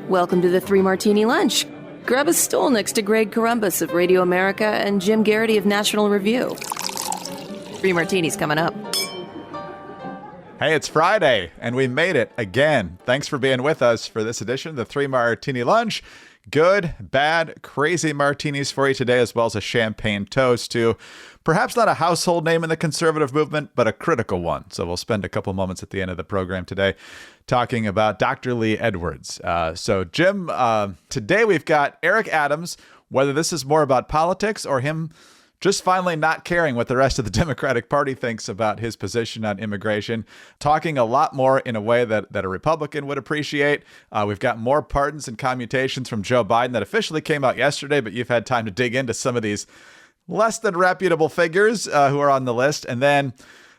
Welcome to the Three Martini Lunch. Grab a stool next to Greg Columbus of Radio America and Jim Garrity of National Review. Three martinis coming up. Hey, it's Friday, and we made it again. Thanks for being with us for this edition of the Three Martini Lunch. Good, bad, crazy martinis for you today, as well as a champagne toast to perhaps not a household name in the conservative movement, but a critical one. So we'll spend a couple moments at the end of the program today talking about Dr. Lee Edwards. So Jim, today we've got Eric Adams, whether this is more about politics or him just finally not caring what the rest of the Democratic Party thinks about his position on immigration, talking a lot more in a way that a Republican would appreciate. We've got more pardons and commutations from Joe Biden that officially came out yesterday, but you've had time to dig into some of these less than reputable figures who are on the list. And then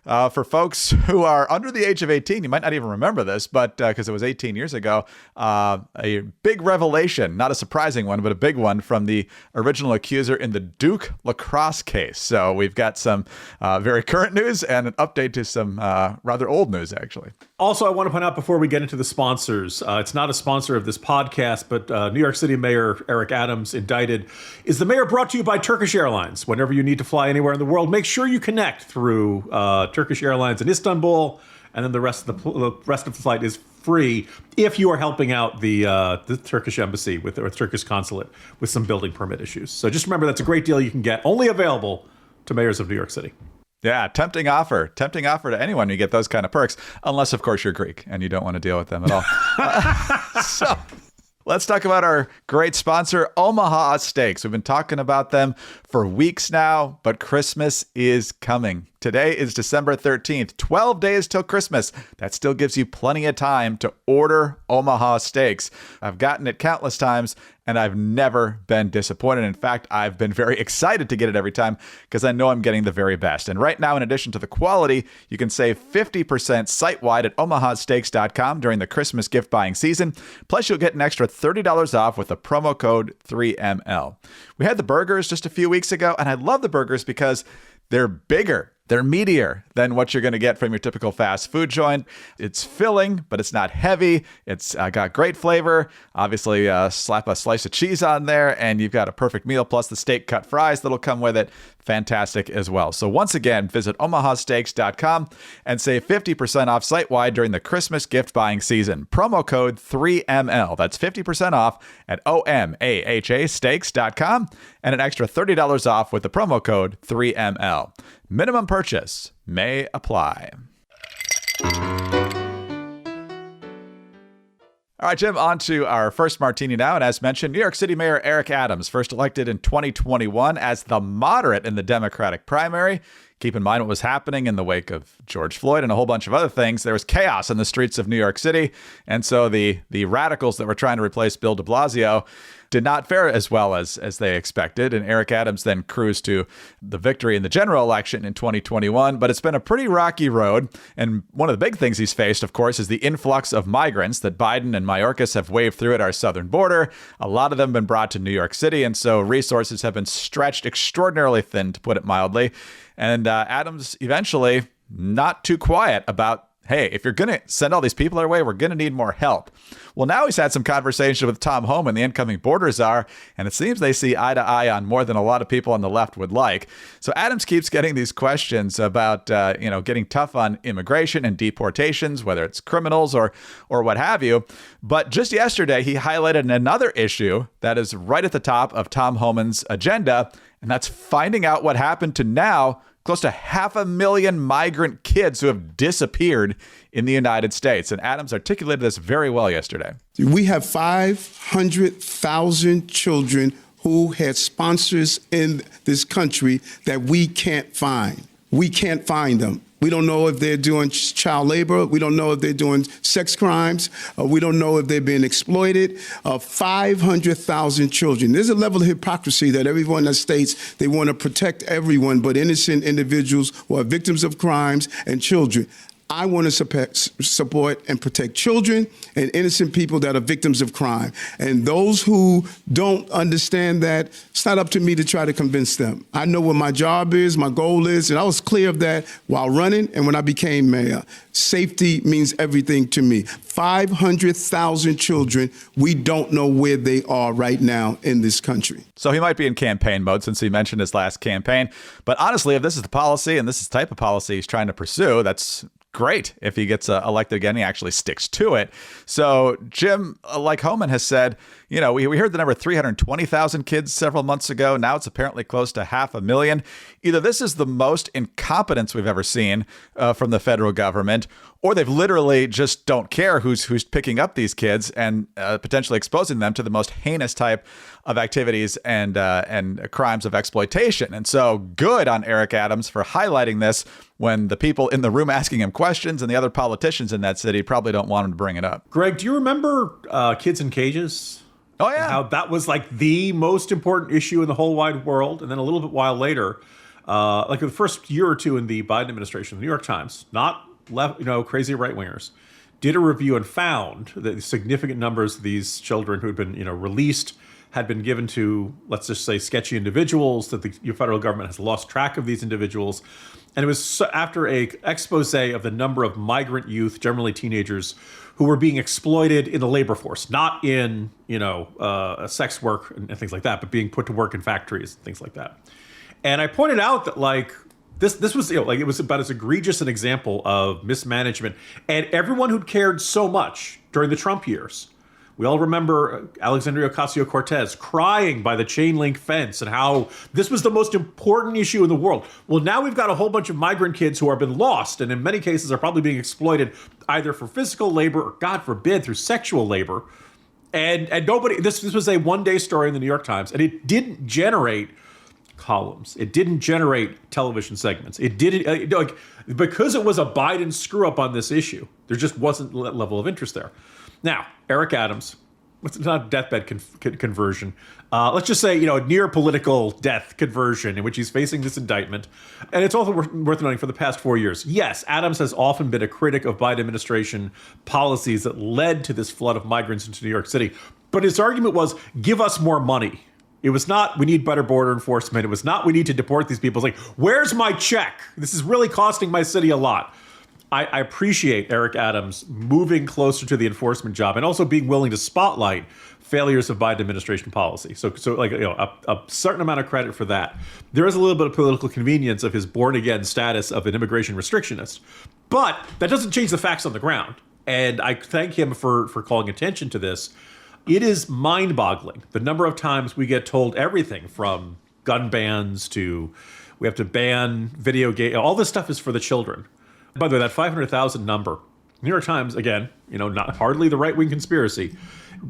for folks who are under the age of 18, you might not even remember this, but because it was 18 years ago, a big revelation, not a surprising one, but a big one from the original accuser in the Duke Lacrosse case. So we've got some very current news and an update to some rather old news, actually. Also, I want to point out before we get into the sponsors, it's not a sponsor of this podcast, but New York City Mayor Eric Adams indicted. Is the mayor brought to you by Turkish Airlines? Whenever you need to fly anywhere in the world, make sure you connect through Turkish Airlines in Istanbul, and then the rest of the flight is free if you are helping out the Turkish embassy or Turkish consulate with some building permit issues. So just remember, that's a great deal you can get, only available to mayors of New York City. Yeah, tempting offer to anyone who get those kind of perks, unless, of course, you're Greek and you don't want to deal with them at all. So let's talk about our great sponsor, Omaha Steaks. We've been talking about them for weeks now, but Christmas is coming. Today is December 13th, 12 days till Christmas. That still gives you plenty of time to order Omaha Steaks. I've gotten it countless times, and I've never been disappointed. In fact, I've been very excited to get it every time because I know I'm getting the very best. And right now, in addition to the quality, you can save 50% site-wide at omahasteaks.com during the Christmas gift buying season. Plus, you'll get an extra $30 off with the promo code 3ML. We had the burgers just a few weeks ago, and I love the burgers because they're bigger. They're meatier than what you're going to get from your typical fast food joint. It's filling, but it's not heavy. It's got great flavor. Obviously, slap a slice of cheese on there, and you've got a perfect meal, plus the steak cut fries that'll come with it. Fantastic as well. So once again, visit omahasteaks.com and save 50% off site-wide during the Christmas gift buying season. Promo code 3ML. That's 50% off at omahasteaks.com and an extra $30 off with the promo code 3ML. Minimum purchase may apply. All right, Jim, on to our first martini now. And as mentioned, New York City Mayor Eric Adams, first elected in 2021 as the moderate in the Democratic primary. Keep in mind what was happening in the wake of George Floyd and a whole bunch of other things. There was chaos in the streets of New York City. And so the radicals that were trying to replace Bill de Blasio did not fare as well as they expected. And Eric Adams then cruised to the victory in the general election in 2021. But it's been a pretty rocky road. And one of the big things he's faced, of course, is the influx of migrants that Biden and Mayorkas have waved through at our southern border. A lot of them have been brought to New York City. And so resources have been stretched extraordinarily thin, to put it mildly. And Adams eventually not too quiet about, hey, if you're going to send all these people our way, we're going to need more help. Well, now he's had some conversation with Tom Homan, the incoming border czar, and it seems they see eye to eye on more than a lot of people on the left would like. So Adams keeps getting these questions about, getting tough on immigration and deportations, whether it's criminals or what have you. But just yesterday, he highlighted another issue that is right at the top of Tom Homan's agenda, and that's finding out what happened to now close to 500,000 migrant kids who have disappeared in the United States. And Adams articulated this very well yesterday. We have 500,000 children who had sponsors in this country that we can't find. We can't find them. We don't know if they're doing child labor. We don't know if they're doing sex crimes. We don't know if they're being exploited. 500,000 children. There's a level of hypocrisy that everyone that states they want to protect everyone but innocent individuals who are victims of crimes and children. I want to support and protect children and innocent people that are victims of crime. And those who don't understand that, it's not up to me to try to convince them. I know what my job is, my goal is, and I was clear of that while running and when I became mayor. Safety means everything to me. 500,000 children, we don't know where they are right now in this country. So he might be in campaign mode since he mentioned his last campaign. But honestly, if this is the policy and this is the type of policy he's trying to pursue, that's great. If he gets elected again, he actually sticks to it. So Jim, like Homan has said, we heard the number 320,000 kids several months ago. Now it's apparently close to 500,000. Either this is the most incompetence we've ever seen from the federal government, or they've literally just don't care who's picking up these kids and potentially exposing them to the most heinous type of activities and crimes of exploitation. And so good on Eric Adams for highlighting this when the people in the room asking him questions and the other politicians in that city probably don't want him to bring it up. Greg, do you remember kids in cages? Oh, yeah. How that was like the most important issue in the whole wide world. And then a little bit while later, like the first year or two in the Biden administration, the New York Times, not left, crazy right-wingers, did a review and found that significant numbers of these children who had been, released had been given to, let's just say, sketchy individuals, that the federal government has lost track of these individuals. And it was after a expose of the number of migrant youth, generally teenagers, who were being exploited in the labor force, not in, sex work and things like that, but being put to work in factories and things like that. And I pointed out that, this was, it was about as egregious an example of mismanagement. And everyone who'd cared so much during the Trump years, we all remember Alexandria Ocasio-Cortez crying by the chain link fence and how this was the most important issue in the world. Well, now we've got a whole bunch of migrant kids who have been lost and in many cases are probably being exploited either for physical labor or, God forbid, through sexual labor. And nobody, this was a one-day story in the New York Times, and it didn't generate columns. It didn't generate television segments. It didn't, because it was a Biden screw up on this issue, there just wasn't that level of interest there. Now, Eric Adams, it's not a deathbed conversion. Let's just say, near political death conversion in which he's facing this indictment. And it's also worth noting for the past 4 years. Yes, Adams has often been a critic of Biden administration policies that led to this flood of migrants into New York City. But his argument was, give us more money. It was not, we need better border enforcement. It was not, we need to deport these people. It's like, where's my check? This is really costing my city a lot. I appreciate Eric Adams moving closer to the enforcement job and also being willing to spotlight failures of Biden administration policy. So a certain amount of credit for that. There is a little bit of political convenience of his born-again status of an immigration restrictionist, but that doesn't change the facts on the ground. And I thank him for calling attention to this. It is mind-boggling the number of times we get told everything from gun bans to we have to ban video game. All this stuff is for the children. By the way, that 500,000 number, New York Times, again, not hardly the right-wing conspiracy,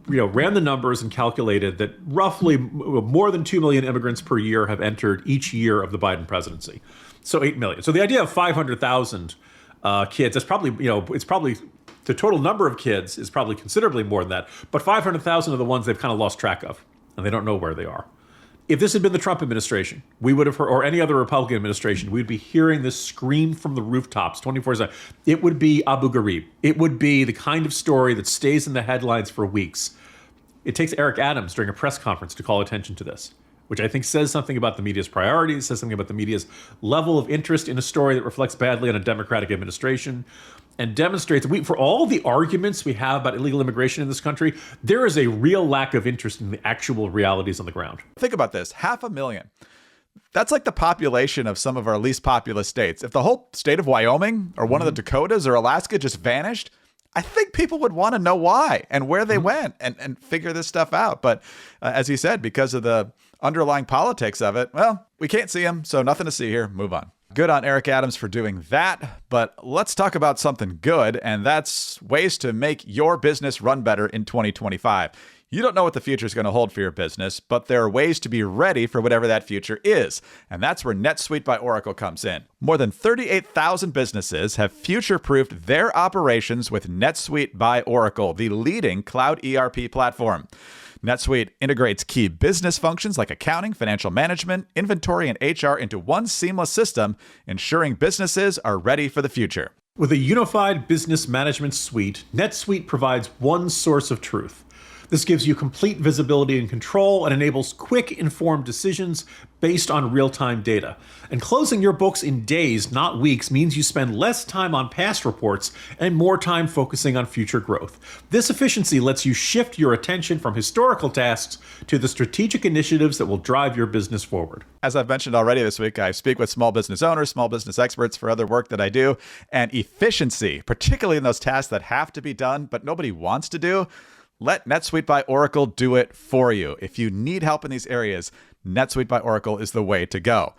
ran the numbers and calculated that roughly more than 2 million immigrants per year have entered each year of the Biden presidency. So 8 million. So the idea of 500,000 kids, that's probably, it's probably the total number of kids is probably considerably more than that. But 500,000 are the ones they've kind of lost track of, and they don't know where they are. If this had been the Trump administration, we would have heard, or any other Republican administration, we'd be hearing this scream from the rooftops 24/7. It would be Abu Ghraib. It would be the kind of story that stays in the headlines for weeks. It takes Eric Adams during a press conference to call attention to this, which I think says something about the media's priorities, says something about the media's level of interest in a story that reflects badly on a Democratic administration, and demonstrates for all the arguments we have about illegal immigration in this country, there is a real lack of interest in the actual realities on the ground. Think about this, 500,000. That's like the population of some of our least populous states. If the whole state of Wyoming or one of the Dakotas or Alaska just vanished, I think people would want to know why and where they went and figure this stuff out. But as you said, because of the underlying politics of it, well, we can't see them, so nothing to see here. Move on. Good on Eric Adams for doing that. But let's talk about something good, and that's ways to make your business run better in 2025. You don't know what the future is going to hold for your business, but there are ways to be ready for whatever that future is. And that's where NetSuite by Oracle comes in. More than 38,000 businesses have future-proofed their operations with NetSuite by Oracle, the leading cloud ERP platform. NetSuite integrates key business functions like accounting, financial management, inventory, and HR into one seamless system, ensuring businesses are ready for the future. With a unified business management suite, NetSuite provides one source of truth. This gives you complete visibility and control and enables quick, informed decisions based on real-time data. And closing your books in days, not weeks, means you spend less time on past reports and more time focusing on future growth. This efficiency lets you shift your attention from historical tasks to the strategic initiatives that will drive your business forward. As I've mentioned already this week, I speak with small business owners, small business experts for other work that I do, and efficiency, particularly in those tasks that have to be done but nobody wants to do, let NetSuite by Oracle do it for you. If you need help in these areas, NetSuite by Oracle is the way to go.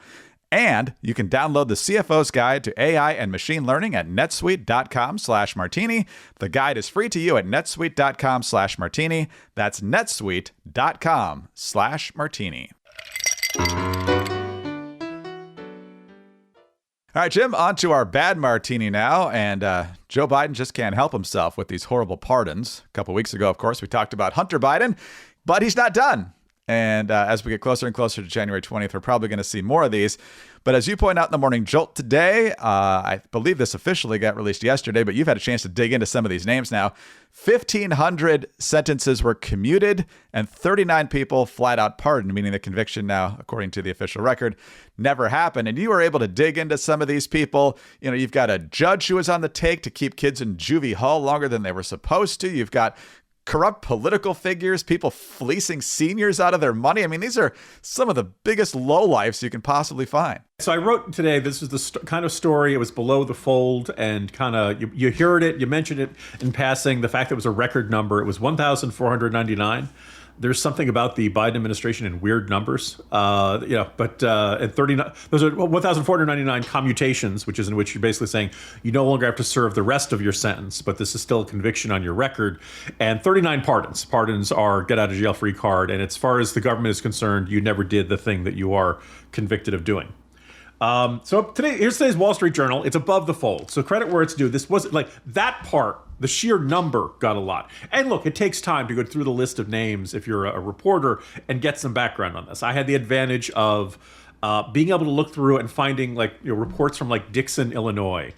And you can download the CFO's Guide to AI and Machine Learning at netsuite.com/martini. The guide is free to you at netsuite.com/martini. That's netsuite.com/martini. All right, Jim, on to our bad martini now. And Joe Biden just can't help himself with these horrible pardons. A couple weeks ago, of course, we talked about Hunter Biden, but he's not done. And as we get closer and closer to January 20th, we're probably going to see more of these. But as you point out in the Morning Jolt today, I believe this officially got released yesterday, but you've had a chance to dig into some of these names now. 1,500 sentences were commuted and 39 people flat out pardoned, meaning the conviction now, according to the official record, never happened. And you were able to dig into some of these people. You know, you've got a judge who was on the take to keep kids in juvie hall longer than they were supposed to. You've got corrupt political figures, people fleecing seniors out of their money. I mean, these are some of the biggest lowlifes you can possibly find. So I wrote today, this is the kind of story, it was below the fold, and kind of, you heard it, you mentioned it in passing, the fact that it was a record number. It was 1,499. There's something about the Biden administration and weird numbers, and 39, those are 1,499 commutations, which is in which you're basically saying you no longer have to serve the rest of your sentence, but this is still a conviction on your record, and 39 pardons. Pardons are get out of jail free card, and as far as the government is concerned, you never did the thing that you are convicted of doing. So here's today's Wall Street Journal. It's above the fold. So credit where it's due. This wasn't like that part. The sheer number got a lot. And look, it takes time to go through the list of names if you're a reporter and get some background on this. I had the advantage of being able to look through and finding reports from Dixon, Illinois.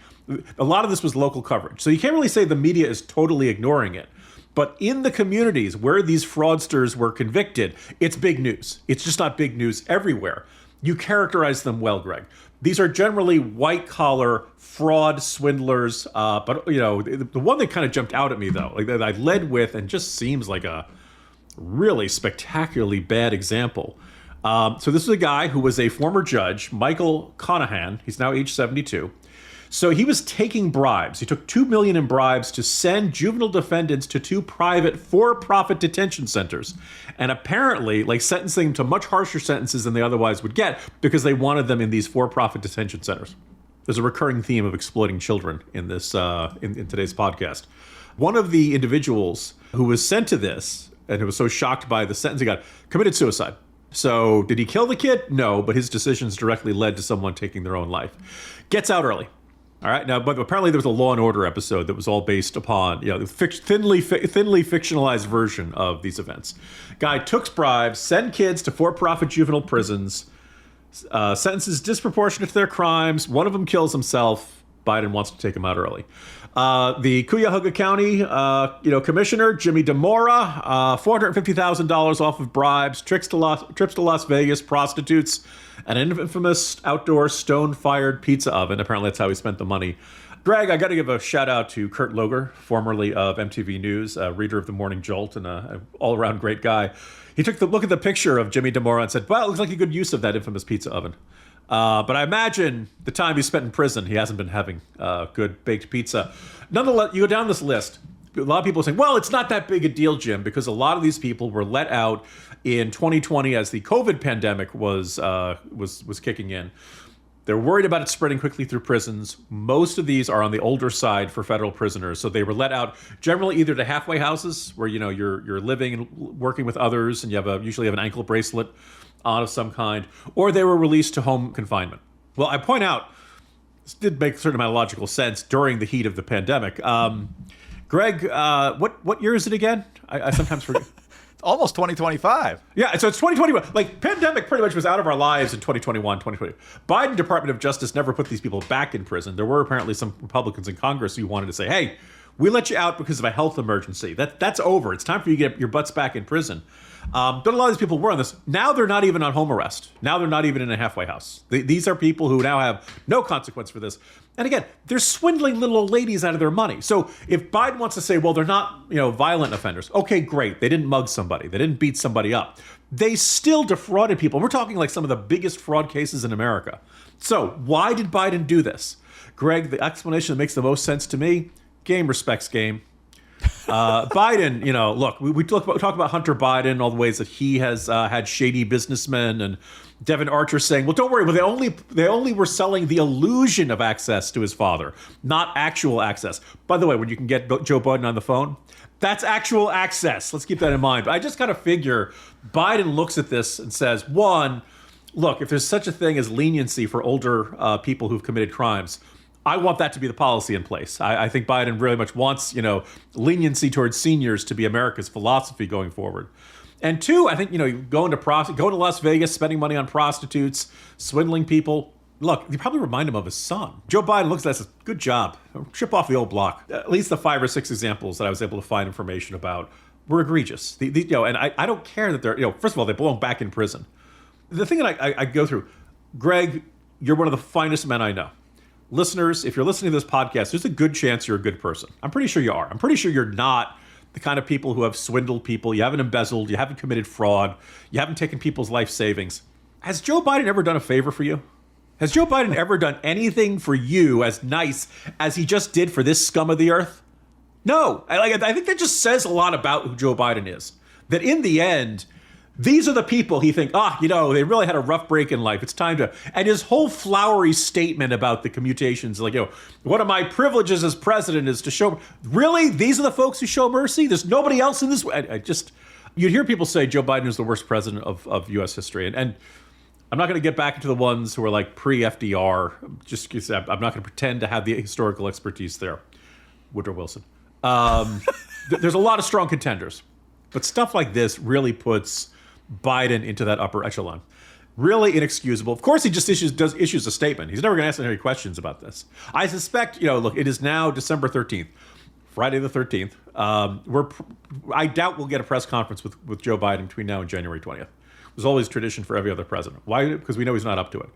A lot of this was local coverage. So you can't really say the media is totally ignoring it. But in the communities where these fraudsters were convicted, it's big news. It's just not big news everywhere. You characterize them well, Greg. These are generally white-collar fraud swindlers. But the one that kind of jumped out at me, though, that I led with and just seems like a really spectacularly bad example. So this is a guy who was a former judge, Michael Conahan. He's now age 72. So he was taking bribes. He took $2 million in bribes to send juvenile defendants to 2 private for-profit detention centers. And apparently, sentencing them to much harsher sentences than they otherwise would get because they wanted them in these for-profit detention centers. There's a recurring theme of exploiting children in this in today's podcast. One of the individuals who was sent to this, and who was so shocked by the sentence he got, committed suicide. So did he kill the kid? No, but his decisions directly led to someone taking their own life. Gets out early. All right. Now, but apparently there was a Law and Order episode that was all based upon, the thinly fictionalized version of these events. Guy took bribes, sent kids to for-profit juvenile prisons, sentences disproportionate to their crimes. One of them kills himself. Biden wants to take him out early. The Cuyahoga County, Commissioner Jimmy DeMora, $450,000 off of bribes, trips to Las Vegas, prostitutes, and an infamous outdoor stone-fired pizza oven. Apparently, that's how he spent the money. Greg, I got to give a shout out to Kurt Loger, formerly of MTV News, a reader of the Morning Jolt, and an all-around great guy. He took the look at the picture of Jimmy DeMora and said, "Well, it looks like a good use of that infamous pizza oven." But I imagine the time he spent in prison, he hasn't been having good baked pizza. Nonetheless, you go down this list. A lot of people are saying, well, it's not that big a deal, Jim, because a lot of these people were let out in 2020 as the COVID pandemic was kicking in. They're worried about it spreading quickly through prisons. Most of these are on the older side for federal prisoners. So they were let out generally either to halfway houses where, you're living and working with others and you usually have an ankle bracelet on of some kind, or they were released to home confinement. Well, I point out, this did make a certain amount of logical sense during the heat of the pandemic. Greg, what year is it again? I sometimes forget. almost 2025. Yeah, so it's 2021. Like, pandemic pretty much was out of our lives in 2021, 2020. Biden Department of Justice never put these people back in prison. There were apparently some Republicans in Congress who wanted to say, hey, we let you out because of a health emergency. That's over. It's time for you to get your butts back in prison. But a lot of these people were on this. Now they're not even on home arrest. Now they're not even in a halfway house. These are people who now have no consequence for this. And again, they're swindling little old ladies out of their money. So if Biden wants to say, well, they're not, violent offenders. Okay, great. They didn't mug somebody. They didn't beat somebody up. They still defrauded people. We're talking like some of the biggest fraud cases in America. So why did Biden do this? Greg, the explanation that makes the most sense to me, game respects game. Biden, look, we talk about Hunter Biden, all the ways that he has had shady businessmen, and Devin Archer saying, well, don't worry, but they only were selling the illusion of access to his father, not actual access. By the way, when you can get Joe Biden on the phone, that's actual access. Let's keep that in mind. But I just kind of figure Biden looks at this and says, one, look, if there's such a thing as leniency for older people who've committed crimes, I want that to be the policy in place. I think Biden really much wants, leniency towards seniors to be America's philosophy going forward. And two, I think, going to Las Vegas, spending money on prostitutes, swindling people. Look, you probably remind him of his son. Joe Biden looks at that and says, good job. Chip off the old block. At least the 5 or 6 examples that I was able to find information about were egregious. And I don't care that they're, first of all, they belong back in prison. The thing that I go through, Greg, you're one of the finest men I know. Listeners, if you're listening to this podcast, there's a good chance you're a good person. I'm pretty sure you are. I'm pretty sure you're not the kind of people who have swindled people. You haven't embezzled. You haven't committed fraud. You haven't taken people's life savings. Has Joe Biden ever done a favor for you? Has Joe Biden ever done anything for you as nice as he just did for this scum of the earth? No. I think that just says a lot about who Joe Biden is. That in the end, these are the people he think, they really had a rough break in life. It's time to, and his whole flowery statement about the commutations, like, one of my privileges as president is to show, really? These are the folks who show mercy? There's nobody else in this. You'd hear people say Joe Biden is the worst president of U.S. history. And I'm not going to get back into the ones who are like pre-FDR, just because I'm not going to pretend to have the historical expertise there. Woodrow Wilson. There's a lot of strong contenders. But stuff like this really puts Biden into that upper echelon. Really inexcusable. Of course, he just issues a statement. He's never going to ask any questions about this. I suspect, look, it is now December 13th, Friday the 13th. I doubt we'll get a press conference with Joe Biden between now and January 20th. It was always tradition for every other president. Why? Because we know he's not up to it.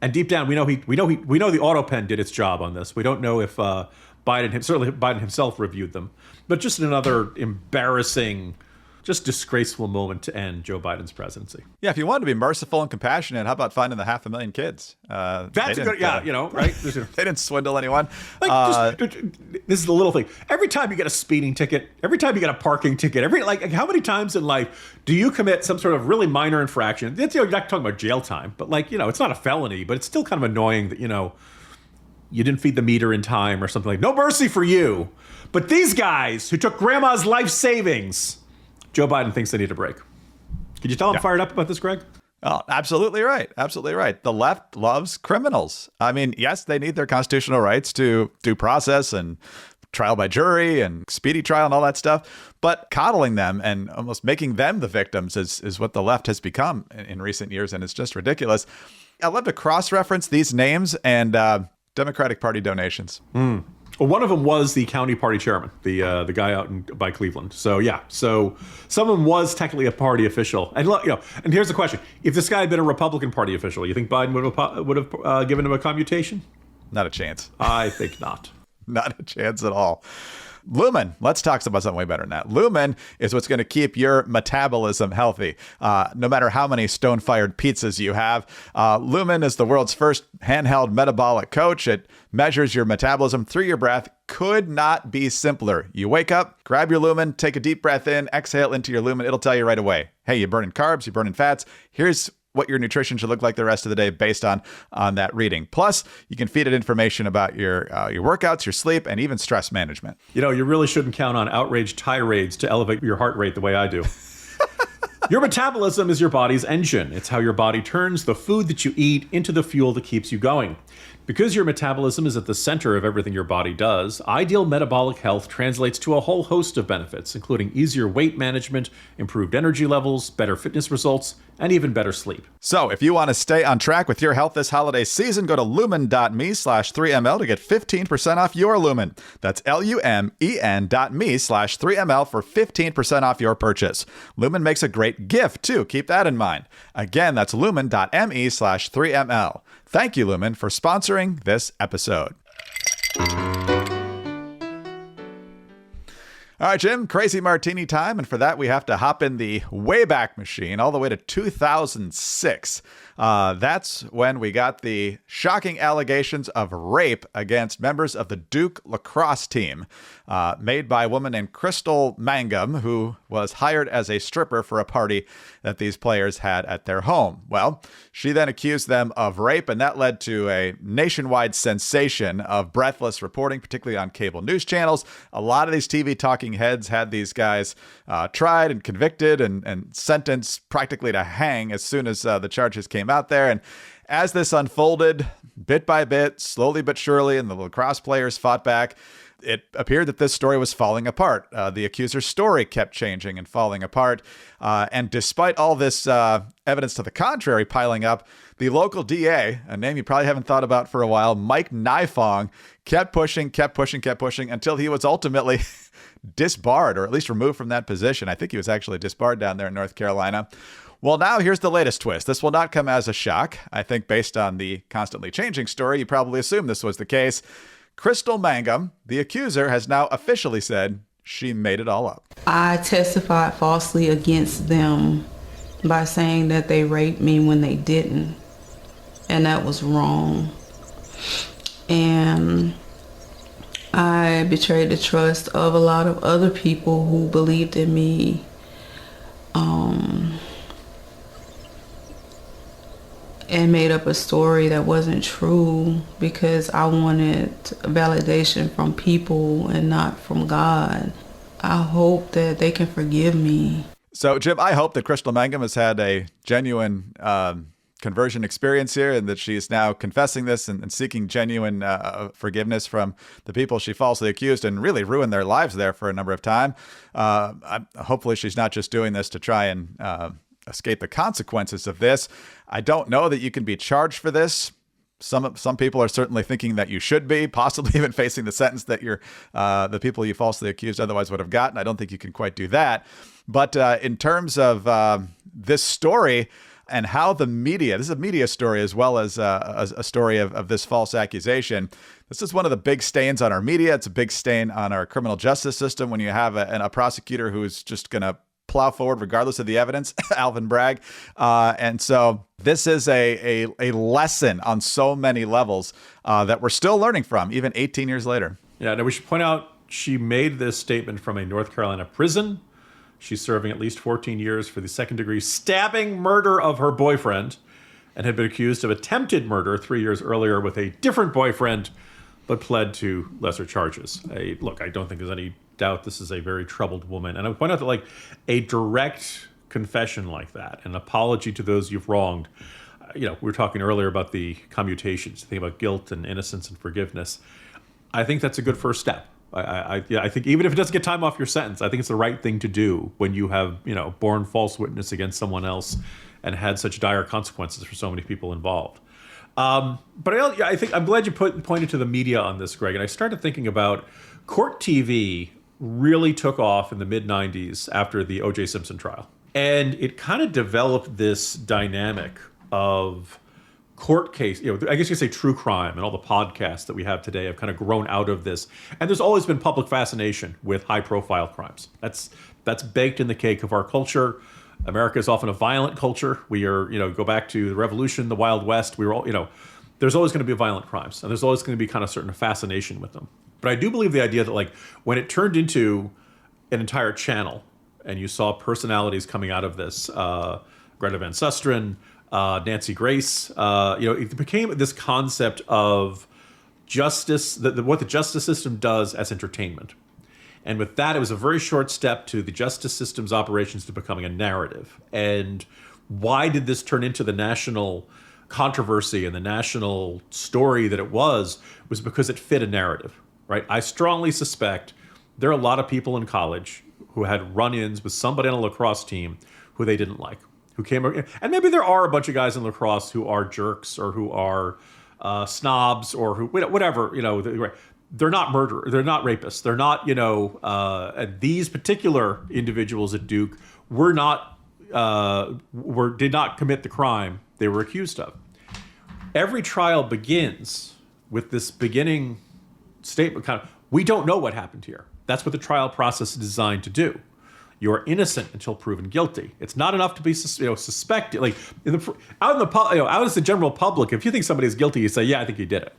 And deep down, we know the auto pen did its job on this. We don't know if Biden himself reviewed them. But just another embarrassing, just disgraceful moment to end Joe Biden's presidency. Yeah, if you wanted to be merciful and compassionate, how about finding the 500,000 kids? That's a good, right? They didn't swindle anyone. This is the little thing. Every time you get a speeding ticket, every time you get a parking ticket, how many times in life do you commit some sort of really minor infraction? You're not talking about jail time, but it's not a felony, but it's still kind of annoying that, you didn't feed the meter in time or something like, no mercy for you. But these guys who took grandma's life savings, Joe Biden thinks they need a break. Could you tell I'm fired up about this, Greg? Oh, absolutely right. Absolutely right. The left loves criminals. I mean, yes, they need their constitutional rights to due process and trial by jury and speedy trial and all that stuff. But coddling them and almost making them the victims is what the left has become in recent years. And it's just ridiculous. I love to cross-reference these names and Democratic Party donations. Well, one of them was the county party chairman, the guy out by Cleveland. So yeah, so someone was technically a party official. And and here's the question: if this guy had been a Republican Party official, you think Biden would have given him a commutation? Not a chance. I think not. Not a chance at all. Lumen. Let's talk about something way better than that. Lumen is what's going to keep your metabolism healthy. No matter how many stone-fired pizzas you have, Lumen is the world's first handheld metabolic coach. It measures your metabolism through your breath. Could not be simpler. You wake up, grab your Lumen, take a deep breath in, exhale into your Lumen. It'll tell you right away, hey, you're burning carbs, you're burning fats. Here's what your nutrition should look like the rest of the day based on that reading. Plus, you can feed it information about your workouts, your sleep, and even stress management. You really shouldn't count on outraged tirades to elevate your heart rate the way I do. Your metabolism is your body's engine. It's how your body turns the food that you eat into the fuel that keeps you going. Because your metabolism is at the center of everything your body does, ideal metabolic health translates to a whole host of benefits, including easier weight management, improved energy levels, better fitness results, and even better sleep. So if you want to stay on track with your health this holiday season, go to lumen.me/3ml to get 15% off your Lumen. That's lumen.me/3ml for 15% off your purchase. Lumen makes a great gift too. Keep that in mind. Again, that's lumen.me/3ml. Thank you, Lumen, for sponsoring this episode. All right, Jim, crazy martini time. And for that, we have to hop in the Wayback Machine all the way to 2006. That's when we got the shocking allegations of rape against members of the Duke lacrosse team, made by a woman named Crystal Mangum, who was hired as a stripper for a party that these players had at their home. Well, she then accused them of rape, and that led to a nationwide sensation of breathless reporting, particularly on cable news channels. A lot of these TV talking heads had these guys tried and convicted and sentenced practically to hang as soon as the charges came out there. And as this unfolded, bit by bit, slowly but surely, and the lacrosse players fought back, it appeared that this story was falling apart. The accuser's story kept changing and falling apart. And despite all this evidence to the contrary piling up, the local DA, a name you probably haven't thought about for a while, Mike Nifong, kept pushing until he was ultimately disbarred, or at least removed from that position. I think he was actually disbarred down there in North Carolina. Well, now here's the latest twist. This will not come as a shock. I think based on the constantly changing story, you probably assumed this was the case. Crystal Mangum, the accuser, has now officially said she made it all up. I testified falsely against them by saying that they raped me when they didn't. And that was wrong. And I betrayed the trust of a lot of other people who believed in me. And made up a story that wasn't true because I wanted validation from people and not from God. I hope that they can forgive me. So, Jim, I hope that Crystal Mangum has had a genuine conversion experience here, and that she is now confessing this and seeking genuine forgiveness from the people she falsely accused and really ruined their lives there for a number of time. Hopefully she's not just doing this to try and escape the consequences of this. I don't know that you can be charged for this. Some people are certainly thinking that you should be, possibly even facing the sentence that the people you falsely accused otherwise would have gotten. I don't think you can quite do that. But in terms of this story and how the media, this is a media story as well as a story of this false accusation. This is one of the big stains on our media. It's a big stain on our criminal justice system when you have a prosecutor who is just going to plow forward regardless of the evidence, Alvin Bragg. And so this is a lesson on so many levels that we're still learning from, even 18 years later. Yeah, now we should point out she made this statement from a North Carolina prison. She's serving at least 14 years for the second-degree stabbing murder of her boyfriend and had been accused of attempted murder 3 years earlier with a different boyfriend, but pled to lesser charges. Look, I don't think there's any doubt this is a very troubled woman. And I would point out that, a direct confession like that, an apology to those you've wronged, we were talking earlier about the commutations, the thing about guilt and innocence and forgiveness. I think that's a good first step. I think even if it doesn't get time off your sentence, I think it's the right thing to do when you have, borne false witness against someone else and had such dire consequences for so many people involved. But I think I'm glad you pointed to the media on this, Greg. And I started thinking about court TV really took off in the mid-90s after the O.J. Simpson trial. And it kind of developed this dynamic of court case, I guess you could say true crime, and all the podcasts that we have today have kind of grown out of this. And there's always been public fascination with high-profile crimes. That's baked in the cake of our culture. America is often a violent culture. We are, go back to the Revolution, the Wild West. We were all, there's always going to be violent crimes, and there's always going to be kind of certain fascination with them. But I do believe the idea that, when it turned into an entire channel, and you saw personalities coming out of this, Greta Van Susteren, Nancy Grace, it became this concept of justice, what the justice system does as entertainment. And with that, it was a very short step to the justice system's operations to becoming a narrative. And why did this turn into the national controversy and the national story that it was because it fit a narrative, right? I strongly suspect there are a lot of people in college who had run-ins with somebody on a lacrosse team who they didn't like, who came, and maybe there are a bunch of guys in lacrosse who are jerks or who are snobs or who, whatever, they're not murderers, they're not rapists, they're not, and these particular individuals at Duke did not commit the crime they were accused of. Every trial begins with this beginning statement, we don't know what happened here. That's what the trial process is designed to do. You're innocent until proven guilty. It's not enough to be suspected. Like out as the general public, if you think somebody is guilty, you say, yeah, I think he did it.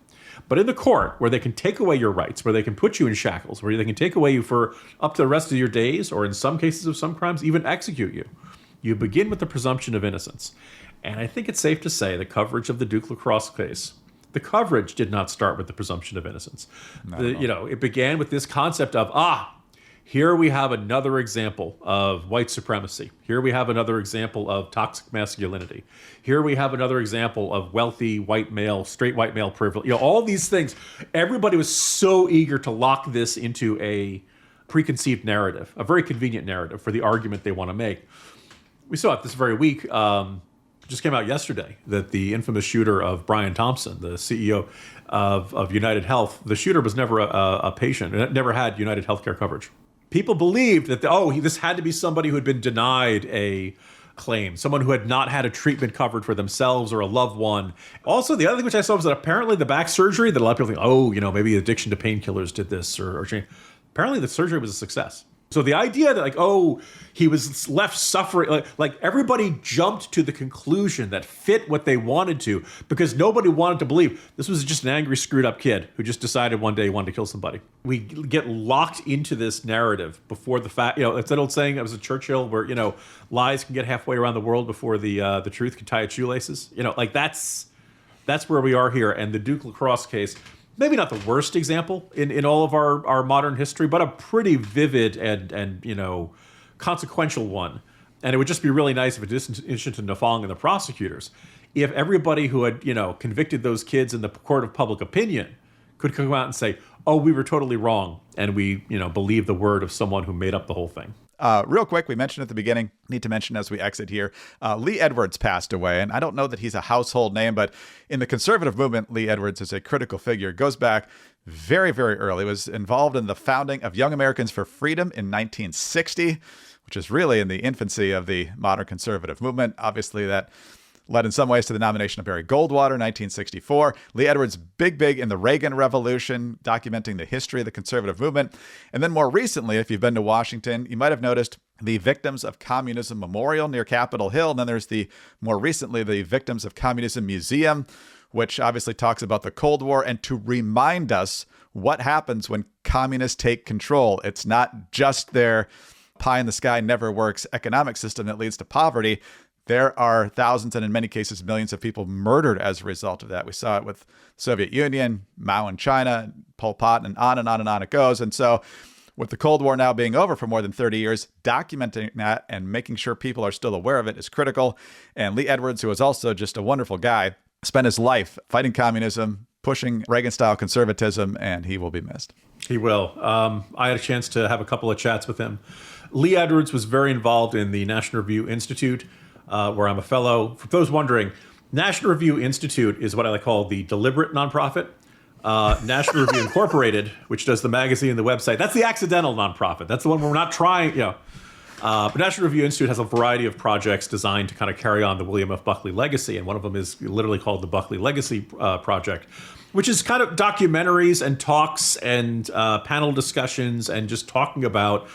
But in the court, where they can take away your rights, where they can put you in shackles, where they can take away you for up to the rest of your days, or in some cases of some crimes, even execute you, you begin with the presumption of innocence. And I think it's safe to say the coverage of the Duke Lacrosse case, the coverage did not start with the presumption of innocence. It began with this concept of, here we have another example of white supremacy. Here we have another example of toxic masculinity. Here we have another example of wealthy white male, straight white male privilege. All these things. Everybody was so eager to lock this into a preconceived narrative, a very convenient narrative for the argument they want to make. We saw it this very week. Just came out yesterday that the infamous shooter of Brian Thompson, the CEO of United Health, the shooter was never a patient. It never had United Healthcare coverage. People believed that, this had to be somebody who had been denied a claim, someone who had not had a treatment covered for themselves or a loved one. Also, the other thing which I saw was that apparently the back surgery, that a lot of people think, maybe addiction to painkillers did this or apparently the surgery was a success. So the idea that he was left suffering, like everybody jumped to the conclusion that fit what they wanted to, because nobody wanted to believe this was just an angry, screwed up kid who just decided one day he wanted to kill somebody. We get locked into this narrative before the fact. It's that old saying that was a Churchill where, lies can get halfway around the world before the truth can tie its shoelaces. That's where we are here. And the Duke Lacrosse case, maybe not the worst example in all of our modern history, but a pretty vivid and consequential one. And it would just be really nice if, in addition to Nafong and the prosecutors, if everybody who had convicted those kids in the court of public opinion could come out and say, we were totally wrong, and we believe the word of someone who made up the whole thing. Real quick, we mentioned at the beginning, need to mention as we exit here, Lee Edwards passed away. And I don't know that he's a household name, but in the conservative movement, Lee Edwards is a critical figure. Goes back very, very early. Was involved in the founding of Young Americans for Freedom in 1960, which is really in the infancy of the modern conservative movement. Obviously, that led in some ways to the nomination of Barry Goldwater in 1964. Lee Edwards, big in the Reagan Revolution, documenting the history of the conservative movement. And then more recently, if you've been to Washington, you might have noticed the Victims of Communism Memorial near Capitol Hill. And then there's more recently, the Victims of Communism Museum, which obviously talks about the Cold War and to remind us what happens when communists take control. It's not just their pie in the sky, never works economic system that leads to poverty. There are thousands and in many cases millions of people murdered as a result of that. We saw it with the Soviet Union, Mao in China, Pol Pot, and on and on and on it goes. And so with the Cold War now being over for more than 30 years, documenting that and making sure people are still aware of it is critical. And Lee Edwards, who is also just a wonderful guy, spent his life fighting communism, pushing Reagan-style conservatism, and he will be missed. He will. I had a chance to have a couple of chats with him. Lee Edwards was very involved in the National Review Institute, where I'm a fellow. For those wondering, National Review Institute is what I call the deliberate nonprofit. National Review Incorporated, which does the magazine and the website, that's the accidental nonprofit. That's the one where we're not trying, But National Review Institute has a variety of projects designed to kind of carry on the William F. Buckley legacy, and one of them is literally called the Buckley Legacy Project, which is kind of documentaries and talks and panel discussions and just talking about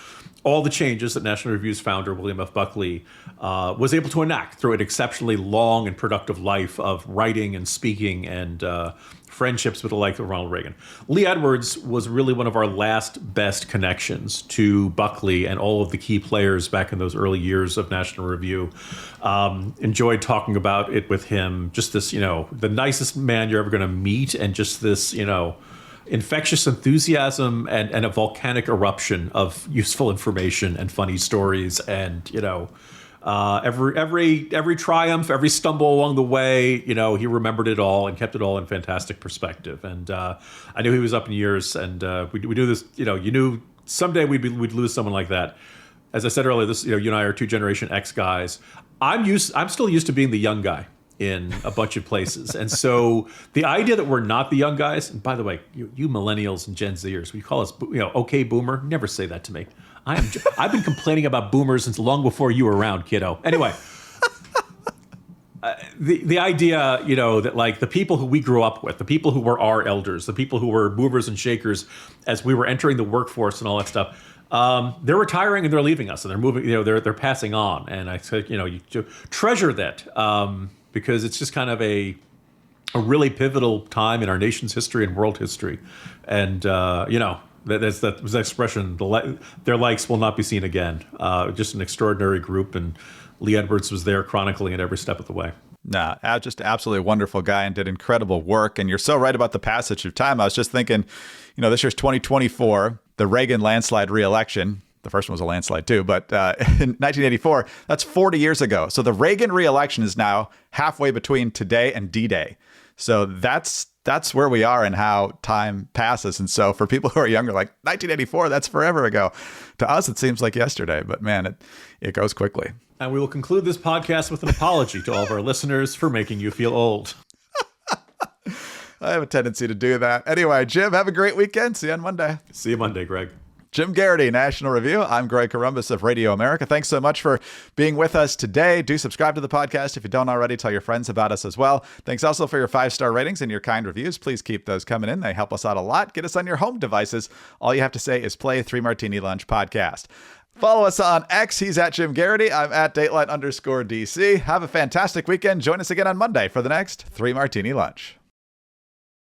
all the changes that National Review's founder, William F. Buckley, was able to enact through an exceptionally long and productive life of writing and speaking and friendships with the like of Ronald Reagan. Lee Edwards was really one of our last best connections to Buckley and all of the key players back in those early years of National Review. Enjoyed talking about it with him. Just this, the nicest man you're ever going to meet, and just this, infectious enthusiasm and a volcanic eruption of useful information and funny stories and, Every triumph, every stumble along the way, he remembered it all and kept it all in fantastic perspective. And I knew he was up in years, and we knew this. You knew someday we'd lose someone like that. As I said earlier, you and I are two Generation X guys. I'm still used to being the young guy in a bunch of places, and so the idea that we're not the young guys. And by the way, you millennials and Gen Zers, we call us okay boomer. Never say that to me. I've been complaining about boomers since long before you were around, kiddo. Anyway, the idea, that like the people who we grew up with, the people who were our elders, the people who were movers and shakers as we were entering the workforce and all that stuff, they're retiring and they're leaving us and they're moving. They're passing on. And I said, you treasure that because it's just kind of a really pivotal time in our nation's history and world history, and that was the expression, their likes will not be seen again. Just an extraordinary group, and Lee Edwards was there chronicling it every step of the way. Nah, just absolutely wonderful guy and did incredible work. And you're so right about the passage of time. I was just thinking, this year's 2024, the Reagan landslide re-election. The first one was a landslide too, but in 1984, that's 40 years ago. So the Reagan re-election is now halfway between today and D-Day. So that's where we are and how time passes. And so for people who are younger, like 1984, that's forever ago. To us, it seems like yesterday, but man, it goes quickly. And we will conclude this podcast with an apology to all of our listeners for making you feel old. I have a tendency to do that. Anyway, Jim, have a great weekend. See you on Monday. See you Monday, Greg. Jim Garrity, National Review. I'm Greg Corombos of Radio America. Thanks so much for being with us today. Do subscribe to the podcast if you don't already. Tell your friends about us as well. Thanks also for your 5-star ratings and your kind reviews. Please keep those coming in. They help us out a lot. Get us on your home devices. All you have to say is play 3 Martini Lunch podcast. Follow us on X. He's at Jim Garrity. I'm at Dateline_DC. Have a fantastic weekend. Join us again on Monday for the next 3 Martini Lunch.